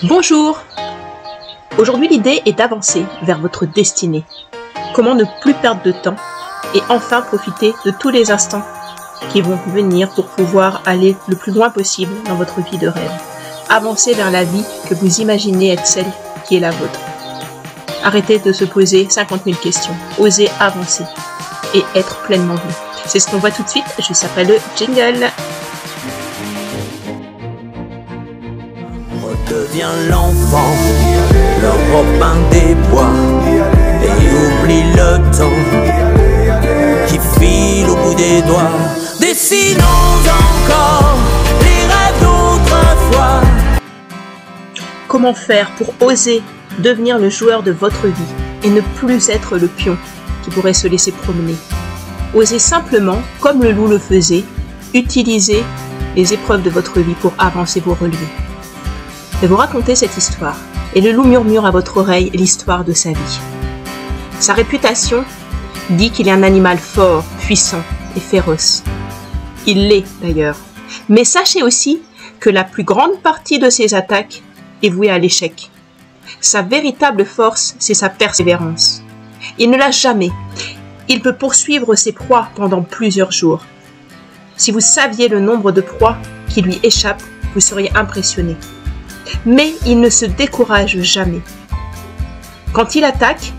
Bonjour! Aujourd'hui l'idée est d'avancer vers votre destinée. Comment ne plus perdre de temps et enfin profiter de tous les instants qui vont venir pour pouvoir aller le plus loin possible dans votre vie de rêve. Avancer vers la vie que vous imaginez être celle qui est la vôtre. Arrêtez de se poser 50 000 questions. Osez avancer et être pleinement vous. C'est ce qu'on voit tout de suite, juste après le jingle. Redevient l'enfant, l'Européen des bois, et oublie le temps qui file au bout des doigts. Dessinons encore les rêves d'autrefois. Comment faire pour oser devenir le joueur de votre vie et ne plus être le pion qui pourrait se laisser promener? Osez simplement, comme le loup le faisait, utiliser les épreuves de votre vie pour avancer, vous relever. Je vais vous raconter cette histoire, et le loup murmure à votre oreille l'histoire de sa vie. Sa réputation dit qu'il est un animal fort, puissant et féroce. Il l'est d'ailleurs. Mais sachez aussi que la plus grande partie de ses attaques est vouée à l'échec. Sa véritable force, c'est sa persévérance. Il ne lâche jamais. Il peut poursuivre ses proies pendant plusieurs jours. Si vous saviez le nombre de proies qui lui échappent, vous seriez impressionné. Mais il ne se décourage jamais. Quand il attaque,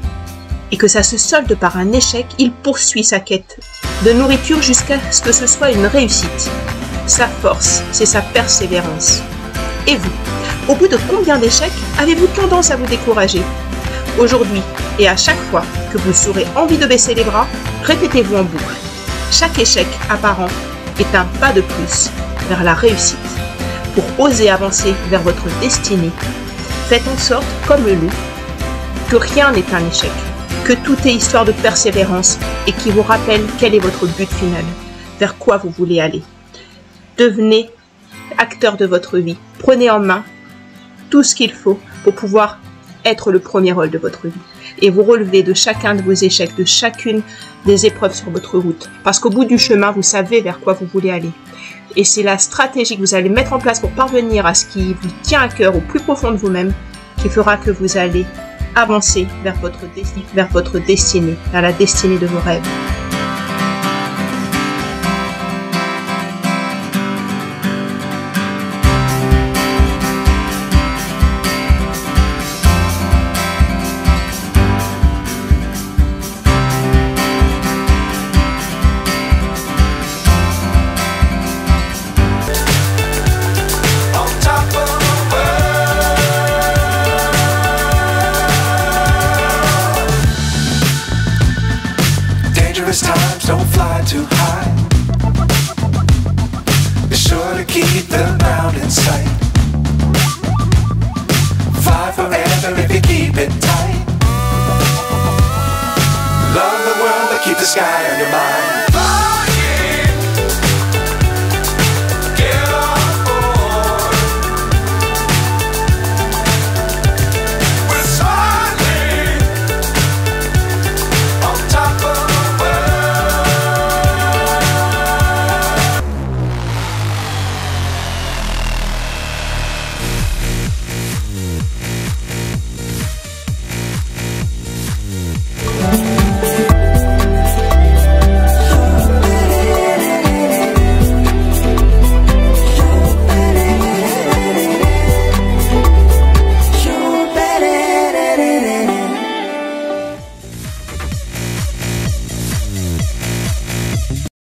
et que ça se solde par un échec, il poursuit sa quête de nourriture jusqu'à ce que ce soit une réussite. Sa force, c'est sa persévérance. Et vous, au bout de combien d'échecs avez-vous tendance à vous décourager? Aujourd'hui, et à chaque fois que vous aurez envie de baisser les bras, répétez-vous en boucle. Chaque échec apparent est un pas de plus vers la réussite. Pour oser avancer vers votre destinée, faites en sorte, comme le loup, que rien n'est un échec, que tout est histoire de persévérance et qui vous rappelle quel est votre but final, vers quoi vous voulez aller. Devenez acteur de votre vie, prenez en main tout ce qu'il faut pour pouvoir être le premier rôle de votre vie et vous relever de chacun de vos échecs, de chacune des épreuves sur votre route. Parce qu'au bout du chemin, vous savez vers quoi vous voulez aller. Et c'est la stratégie que vous allez mettre en place pour parvenir à ce qui vous tient à cœur au plus profond de vous-même qui fera que vous allez avancer vers votre destinée, vers la destinée de vos rêves. Times don't fly too high. Be sure to keep the ground in sight. Fly forever if you keep it tight. Love the world but keep the sky on your mind.